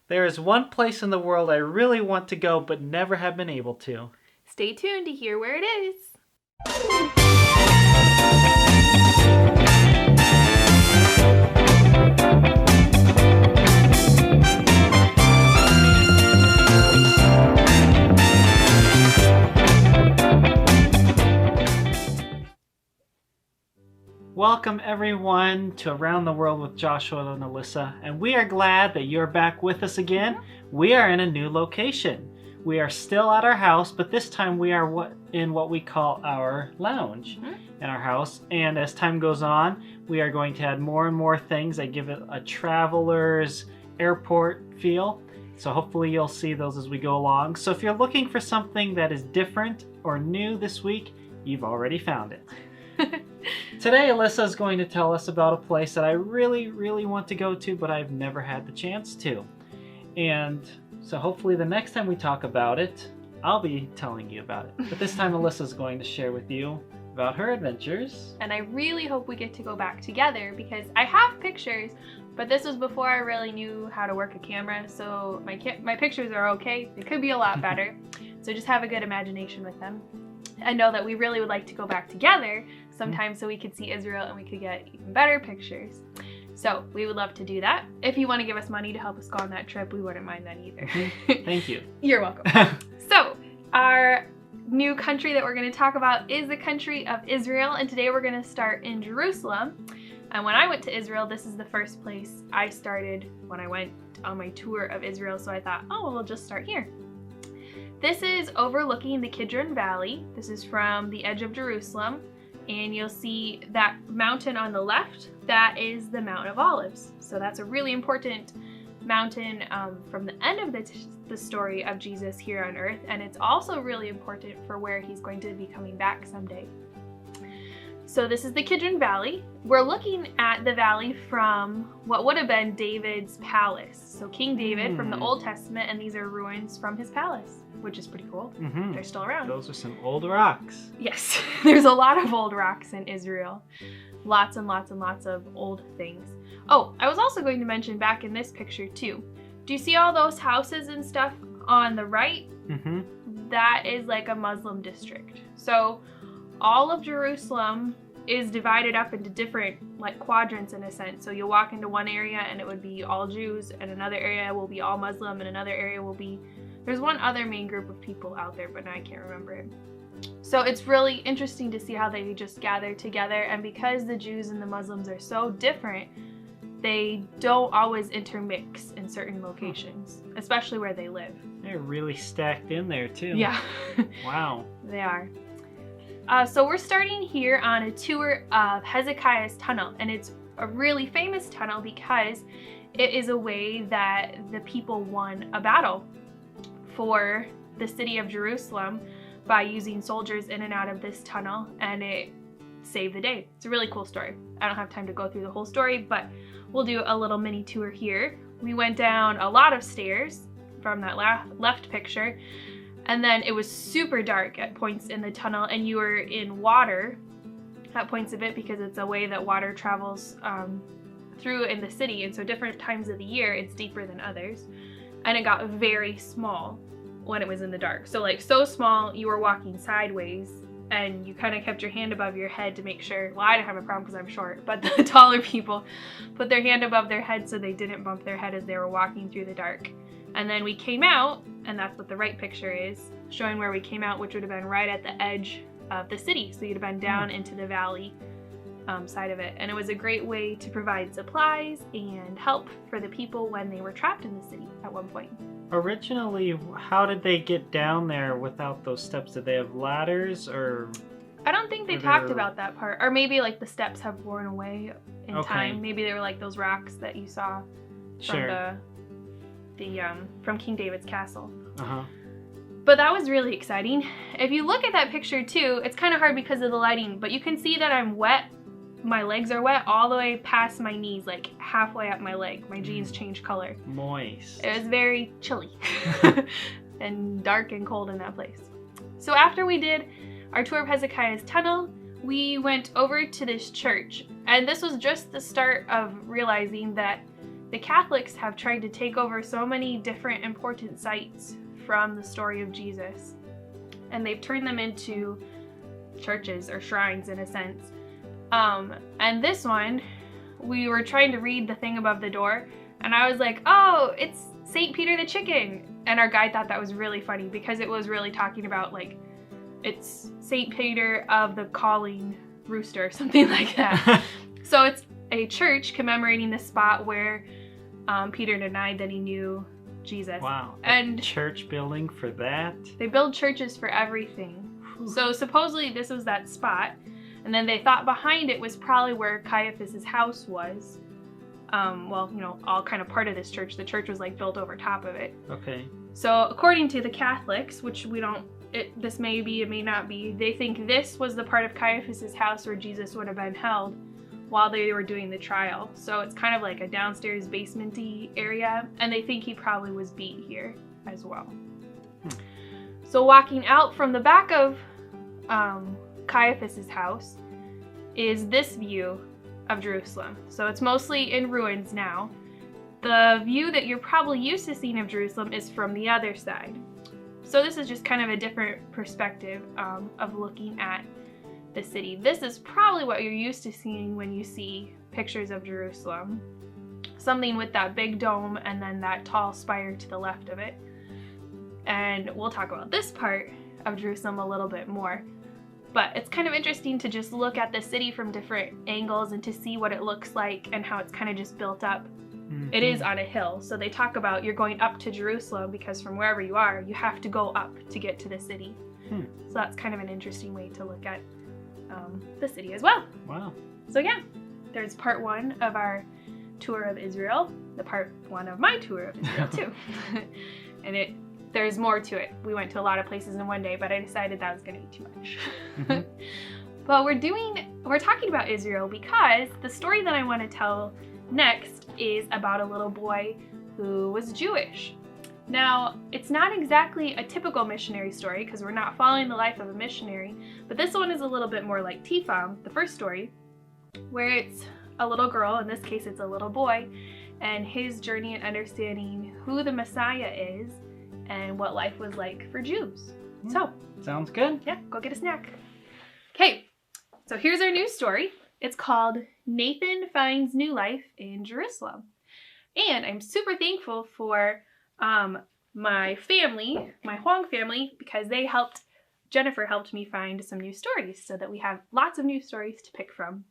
There is one place in the world I really want to go but never have been able to. Stay tuned to hear where it is. Welcome everyone to Around the World with Joshua and Alyssa, and we are glad that you're back with us again. We are in a new location. We are still at our house, but this time we are in what we call our lounge in our house. And as time goes on, we are going to add more and more things that give it a traveler's airport feel. So hopefully you'll see those as we go along. So if you're looking for something that is different or new this week, you've already found it. Today, Alyssa is going to tell us about a place that I really, really want to go to, but I've never had the chance to. And so hopefully the next time we talk about it, I'll be telling you about it. But this time, Alyssa is going to share with you about her adventures. And I really hope we get to go back together because I have pictures, but this was before I really knew how to work a camera. So my pictures are okay. They could be a lot better. So just have a good imagination with them. I know that we really would like to go back together sometime so we could see Israel and we could get even better pictures. So we would love to do that. If you want to give us money to help us go on that trip, we wouldn't mind that either. Thank you. You're welcome. So our new country that we're going to talk about is the country of Israel, and today we're going to start in Jerusalem. And when I went to Israel, this is the first place I started when I went on my tour of Israel, so I thought, oh, well, we'll just start here. This is overlooking the Kidron Valley. This is from the edge of Jerusalem, and you'll see that mountain on the left. That is the Mount of Olives. So that's a really important mountain from the end of the story of Jesus here on earth, and it's also really important for where he's going to be coming back someday. So this is the Kidron Valley. We're looking at the valley from what would have been David's palace. So King David from the Old Testament, and these are ruins from his palace, which is pretty cool. They're still around. Those are some old rocks. Yes, there's a lot of old rocks in Israel. Lots and lots and lots of old things. Oh, I was also going to mention back in this picture too. Do you see all those houses and stuff on the right? That is like a Muslim district. So all of Jerusalem is divided up into different like quadrants in a sense. So you'll walk into one area and it would be all Jews, and another area will be all Muslim, and another area will be, there's one other main group of people out there, but now I can't remember it. So it's really interesting to see how they just gather together, and because the Jews and the Muslims are so different, they don't always intermix in certain locations, especially where they live. They're really stacked in there too. Yeah. Wow. They are. So we're starting here on a tour of Hezekiah's tunnel, and it's a really famous tunnel because it is a way that the people won a battle for the city of Jerusalem by using soldiers in and out of this tunnel, and it saved the day. It's a really cool story. I don't have time to go through the whole story, but we'll do a little mini tour here. We went down a lot of stairs from that left picture, and then it was super dark at points in the tunnel, and you were in water at points of it because it's a way that water travels through in the city, and so different times of the year it's deeper than others, and it got very small when it was in the dark. So like so small you were walking sideways and you kind of kept your hand above your head to make sure, well, I didn't have a problem because I'm short, but the taller people put their hand above their head so they didn't bump their head as they were walking through the dark. And then we came out, and that's what the right picture is, showing where we came out, which would have been right at the edge of the city. So you'd have been down into the valley side of it. And it was a great way to provide supplies and help for the people when they were trapped in the city at one point. Originally, how did they get down there without those steps? Did they have ladders, or? I don't think they talked about that part. Or maybe like the steps have worn away in time. Maybe they were like those rocks that you saw from from King David's castle. But that was really exciting. If you look at that picture too, it's kind of hard because of the lighting, but you can see that I'm wet. My legs are wet all the way past my knees, like halfway up my leg. My jeans changed color. Moist. It was very chilly and dark and cold in that place. So after we did our tour of Hezekiah's tunnel, we went over to this church, and this was just the start of realizing that the Catholics have tried to take over so many different important sites from the story of Jesus, and they've turned them into churches or shrines in a sense. And this one, we were trying to read the thing above the door, and I was like, oh, it's St. Peter the Chicken. And our guide thought that was really funny because it was really talking about, like, it's St. Peter of the Calling Rooster or something like that. So it's a church commemorating the spot where Peter denied that he knew Jesus. Wow. And church building for that? They build churches for everything. So supposedly this was that spot. And then they thought behind it was probably where Caiaphas's house was. Well, you know, all kind of part of this church. The church was like built over top of it. Okay. So according to the Catholics, which we don't, this may be, it may not be, they think this was the part of Caiaphas's house where Jesus would have been held while they were doing the trial. So it's kind of like a downstairs basement-y area, and they think he probably was beat here as well. So walking out from the back of Caiaphas's house is this view of Jerusalem. So it's mostly in ruins now. The view that you're probably used to seeing of Jerusalem is from the other side. So this is just kind of a different perspective of looking at the city. This is probably what you're used to seeing when you see pictures of Jerusalem. Something with that big dome and then that tall spire to the left of it. And we'll talk about this part of Jerusalem a little bit more. But it's kind of interesting to just look at the city from different angles and to see what it looks like and how it's kind of just built up. Mm-hmm. It is on a hill, so they talk about you're going up to Jerusalem because from wherever you are, you have to go up to get to the city. So that's kind of an interesting way to look at the city as well. Wow. So yeah, there's part one of our tour of Israel, the part one of my tour of Israel too. And there's more to it. We went to a lot of places in one day, but I decided that was going to be too much. Mm-hmm. But we're talking about Israel because the story that I want to tell next is about a little boy who was Jewish. Now, it's not exactly a typical missionary story because we're not following the life of a missionary, but this one is a little bit more like Tifam, the first story, where it's a little girl, in this case it's a little boy, and his journey in understanding who the Messiah is and what life was like for Jews. So, sounds good. Yeah, go get a snack. Okay, so here's our new story. It's called Nathan Finds New Life in Jerusalem. And I'm super thankful for my family, my Huang family, because Jennifer helped me find some new stories so that we have lots of new stories to pick from.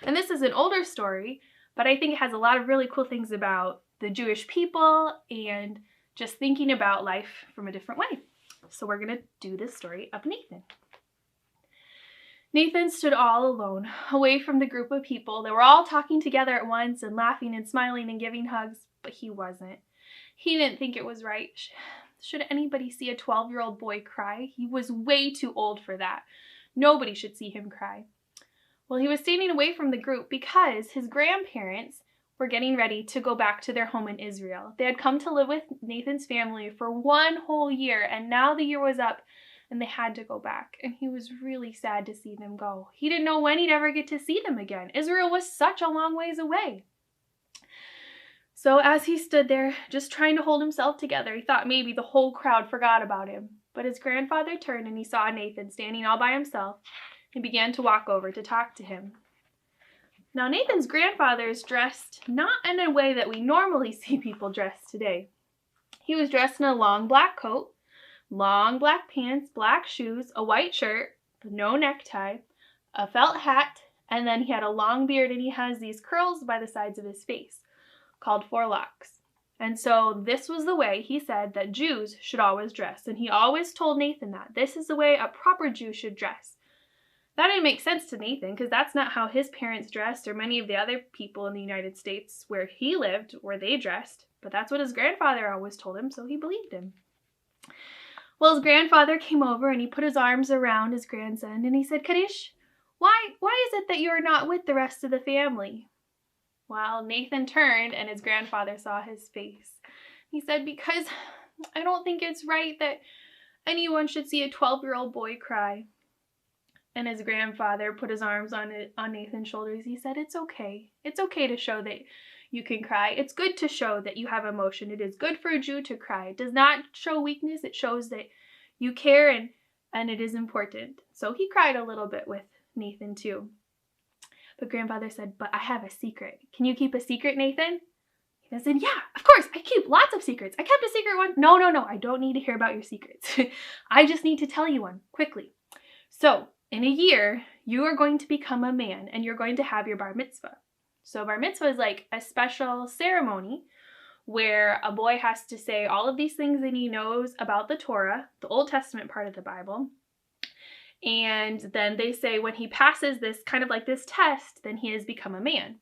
And this is an older story, but I think it has a lot of really cool things about the Jewish people and just thinking about life from a different way. So we're going to do this story of Nathan. Nathan stood all alone, away from the group of people. They were all talking together at once and laughing and smiling and giving hugs, but he wasn't. He didn't think it was right. Should anybody see a 12-year-old boy cry? He was way too old for that. Nobody should see him cry. Well, he was standing away from the group because his grandparents were getting ready to go back to their home in Israel. They had come to live with Nathan's family for 1 whole year, and now the year was up and they had to go back. And he was really sad to see them go. He didn't know when he'd ever get to see them again. Israel was such a long ways away. So as he stood there, just trying to hold himself together, he thought maybe the whole crowd forgot about him. But his grandfather turned and he saw Nathan standing all by himself and began to walk over to talk to him. Now, Nathan's grandfather is dressed not in a way that we normally see people dressed today. He was dressed in a long black coat, long black pants, black shoes, a white shirt, no necktie, a felt hat, and then he had a long beard and he has these curls by the sides of his face called forelocks. And so this was the way he said that Jews should always dress. And he always told Nathan that this is the way a proper Jew should dress. That didn't make sense to Nathan because that's not how his parents dressed or many of the other people in the United States where he lived, where they dressed. But that's what his grandfather always told him, so he believed him. Well, his grandfather came over and he put his arms around his grandson and he said, Kaddish, why is it that you are not with the rest of the family? Well, Nathan turned and his grandfather saw his face. He said, because I don't think it's right that anyone should see a 12-year-old boy cry. And his grandfather put his arms on Nathan's shoulders. He said, it's okay. It's okay to show that You can cry. It's good to show that you have emotion. It is good for a Jew to cry. It does not show weakness. It shows that you care and it is important. So he cried a little bit with Nathan too. But grandfather said, but I have a secret. Can you keep a secret, Nathan? Nathan said, yeah, of course. I keep lots of secrets. I kept a secret one. No. I don't need to hear about your secrets. I just need to tell you one quickly. So in a year, you are going to become a man and you're going to have your bar mitzvah. So bar mitzvah is like a special ceremony where a boy has to say all of these things that he knows about the Torah, the Old Testament part of the Bible. And then they say when he passes this kind of like this test, then he has become a man.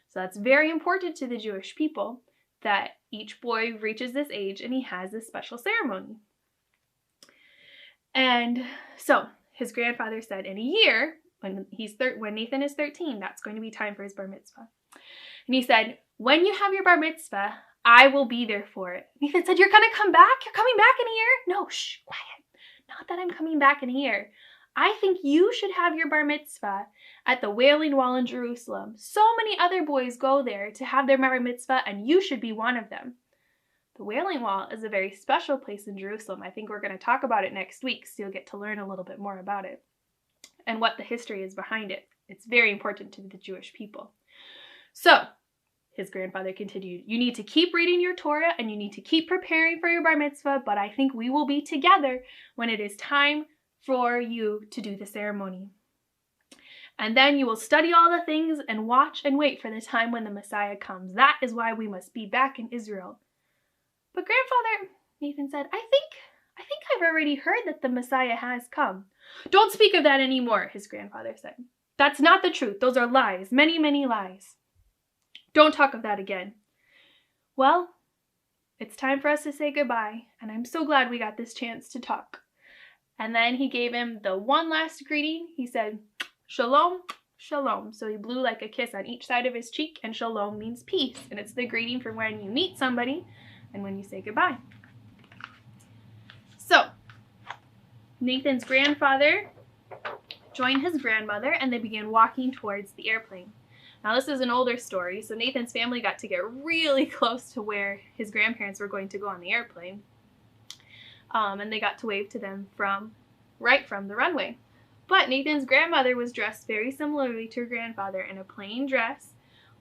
So that's very important to the Jewish people that each boy reaches this age and he has this special ceremony. And so his grandfather said in a year, when Nathan is 13, that's going to be time for his bar mitzvah. And he said, when you have your bar mitzvah, I will be there for it. Nathan said, you're going to come back? You're coming back in a year? No, shh, quiet. Not that I'm coming back in a year. I think you should have your bar mitzvah at the Wailing Wall in Jerusalem. So many other boys go there to have their bar mitzvah, and you should be one of them. The Wailing Wall is a very special place in Jerusalem. I think we're going to talk about it next week, so you'll get to learn a little bit more about it and what the history is behind it. It's very important to the Jewish people. So, his grandfather continued, you need to keep reading your Torah and you need to keep preparing for your bar mitzvah, but I think we will be together when it is time for you to do the ceremony. And then you will study all the things and watch and wait for the time when the Messiah comes. That is why we must be back in Israel. But grandfather, Nathan said, I think I've already heard that the Messiah has come. Don't speak of that anymore, his grandfather said. That's not the truth. Those are lies. Many, many lies. Don't talk of that again. Well, it's time for us to say goodbye, and I'm so glad we got this chance to talk. And then he gave him the one last greeting. He said, Shalom, shalom. So he blew like a kiss on each side of his cheek, and shalom means peace. And it's the greeting for when you meet somebody and when you say goodbye. So, Nathan's grandfather joined his grandmother, and they began walking towards the airplane. Now, this is an older story, so Nathan's family got to get really close to where his grandparents were going to go on the airplane. And they got to wave to them right from the runway. But Nathan's grandmother was dressed very similarly to her grandfather in a plain dress,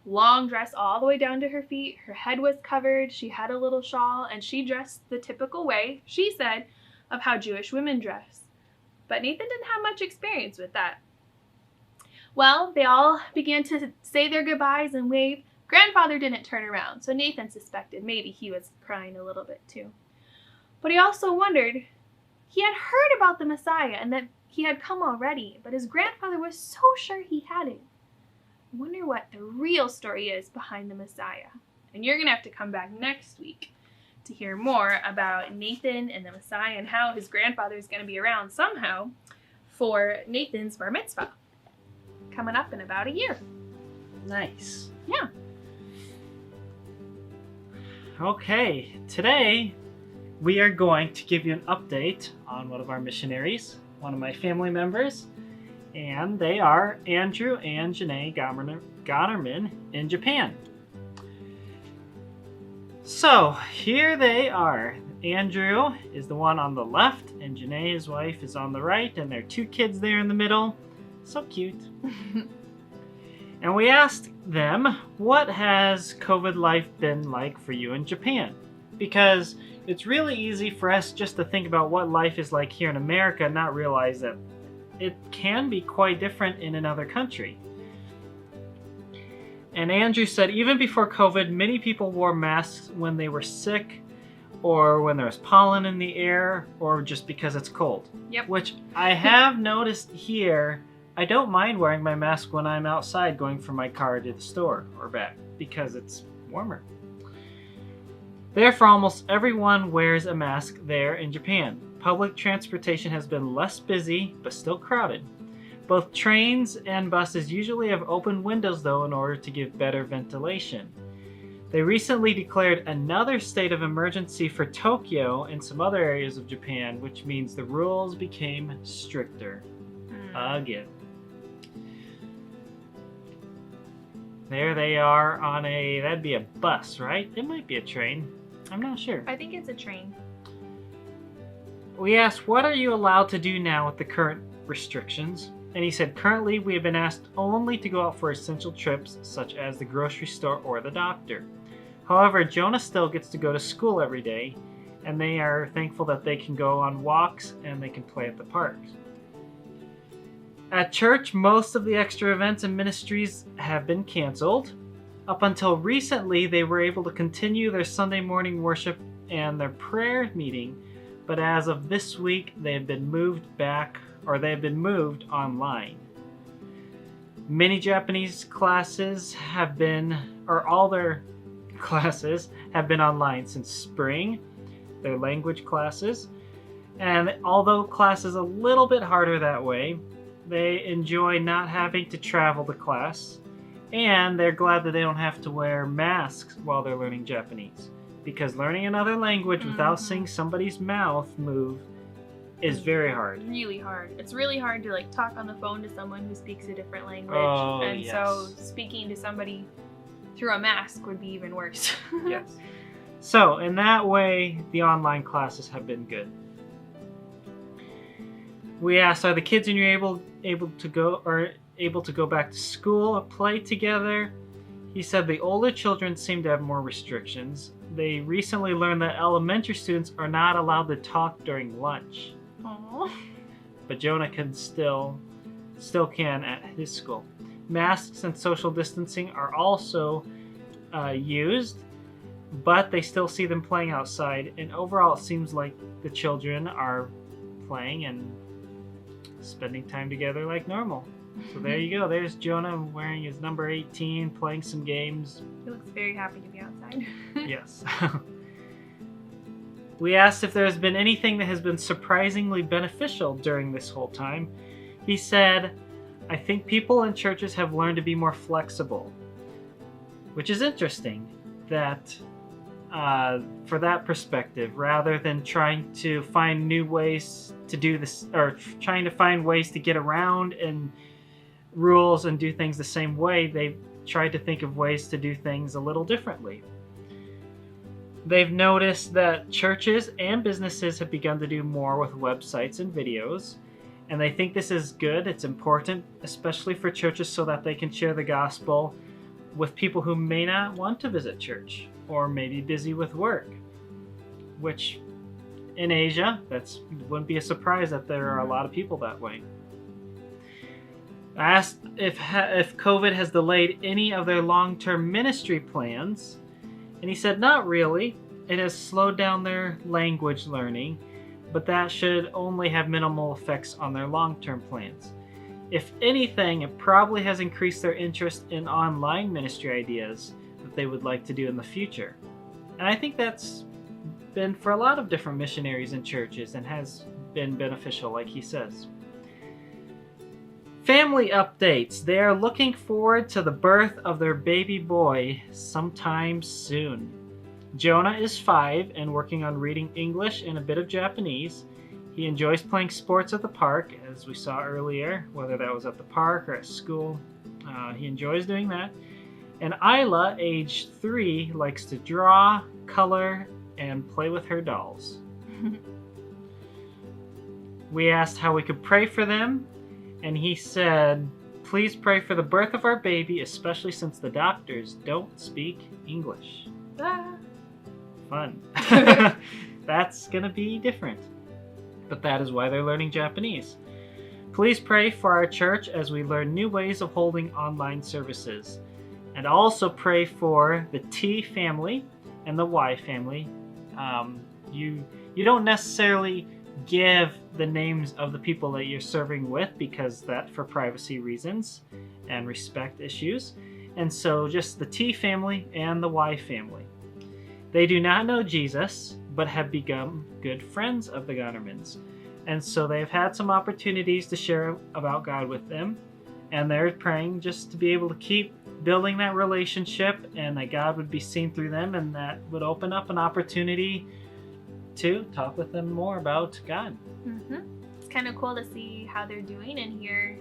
long dress all the way down to her feet. Her head was covered, she had a little shawl, and she dressed the typical way, she said, of how Jewish women dress. But Nathan didn't have much experience with that. Well, they all began to say their goodbyes and wave. Grandfather didn't turn around, so Nathan suspected maybe he was crying a little bit too. But he also wondered, he had heard about the Messiah and that he had come already, but his grandfather was so sure he hadn't. I wonder what the real story is behind the Messiah. And you're going to have to come back next week to hear more about Nathan and the Messiah and how his grandfather is going to be around somehow for Nathan's bar mitzvah, coming up in about a year. Nice. Yeah. Okay, today we are going to give you an update on one of our missionaries, one of my family members, and they are Andrew and Janae Gonerman in Japan. So here they are. Andrew is the one on the left, and Janae, his wife, is on the right, and there are two kids there in the middle. So cute. And we asked them, what has COVID life been like for you in Japan? Because it's really easy for us just to think about what life is like here in America and not realize that it can be quite different in another country. And Andrew said even before COVID, many people wore masks when they were sick or when there was pollen in the air or just because it's cold. Yep. Which I have noticed here, I don't mind wearing my mask when I'm outside going from my car to the store or back because it's warmer. Therefore, almost everyone wears a mask there in Japan. Public transportation has been less busy, but still crowded. Both trains and buses usually have open windows, though, in order to give better ventilation. They recently declared another state of emergency for Tokyo and some other areas of Japan, which means the rules became stricter again. there they are on that'd be a bus, right? It might be a train. I'm not sure. I think it's a train. We asked, what are you allowed to do now with the current restrictions? And he said, currently we have been asked only to go out for essential trips such as the grocery store or the doctor. However, Jonah still gets to go to school every day, and they are thankful that they can go on walks and they can play at the parks. At church, most of the extra events and ministries have been canceled. Up until recently, they were able to continue their Sunday morning worship and their prayer meeting, but as of this week, they have been moved online. Many Japanese classes all their classes have been online since spring, their language classes. And although class is a little bit harder that way, they enjoy not having to travel to class, and they're glad that they don't have to wear masks while they're learning Japanese. Because learning another language without seeing somebody's mouth move is very hard. Really hard. It's really hard to like talk on the phone to someone who speaks a different language. Oh, so speaking to somebody through a mask would be even worse. Yes. So in that way, the online classes have been good. We asked, are the kids in your able to go back to school or play together? He said the older children seem to have more restrictions. They recently learned that elementary students are not allowed to talk during lunch. Aww. But Jonah still can at his school. Masks and social distancing are also used, but they still see them playing outside. And overall, it seems like the children are playing and spending time together like normal. So there you go. There's Jonah wearing his number 18, playing some games. He looks very happy to be outside. Yes. We asked if there has been anything that has been surprisingly beneficial during this whole time. He said, I think people in churches have learned to be more flexible, which is interesting that for that perspective, rather than trying to find new ways to do this, or trying to find ways to get around and rules and do things the same way, they've tried to think of ways to do things a little differently. They've noticed that churches and businesses have begun to do more with websites and videos, and they think this is good. It's important, especially for churches, so that they can share the gospel with people who may not want to visit church or may be busy with work, which in Asia, wouldn't be a surprise that there are a lot of people that way. I asked if COVID has delayed any of their long-term ministry plans, and he said not really. It has slowed down their language learning, but that should only have minimal effects on their long-term plans. If anything, it probably has increased their interest in online ministry ideas that they would like to do in the future. And I think that's been for a lot of different missionaries and churches and has been beneficial, like he says. Family updates. They are looking forward to the birth of their baby boy sometime soon. Jonah is 5 and working on reading English and a bit of Japanese. He enjoys playing sports at the park, as we saw earlier, whether that was at the park or at school. He enjoys doing that. And Isla, age 3, likes to draw, color, and play with her dolls. We asked how we could pray for them, and he said, please pray for the birth of our baby, especially since the doctors don't speak English. Ah. Fun. That's gonna be different. But that is why they're learning Japanese. Please pray for our church as we learn new ways of holding online services. And also pray for the T family and the Y family. You don't necessarily give the names of the people that you're serving with, because that for privacy reasons and respect issues. And so just the T family and the Y family. They do not know Jesus, but have become good friends of the Gunnermans. And so they've had some opportunities to share about God with them. And they're praying just to be able to keep building that relationship, and that God would be seen through them, and that would open up an opportunity to talk with them more about God. Mm-hmm. It's kind of cool to see how they're doing and hear.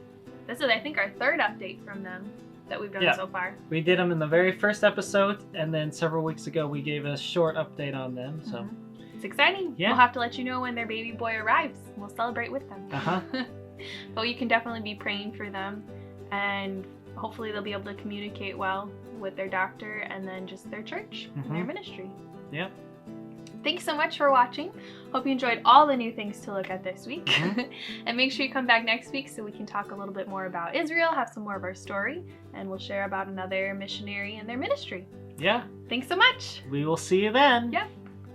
This is, I think, our third update from them. that we've done Yeah. so far. We did them in the very first episode, and then several weeks ago we gave a short update on them. So It's exciting. Yeah. We'll have to let you know when their baby boy arrives. We'll celebrate with them. Uh-huh. But you can definitely be praying for them, and hopefully they'll be able to communicate well with their doctor and then just their church and their ministry. Yep. Thanks so much for watching. Hope you enjoyed all the new things to look at this week. And make sure you come back next week so we can talk a little bit more about Israel, have some more of our story, and we'll share about another missionary and their ministry. Yeah. Thanks so much. We will see you then. Yep.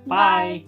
Bye.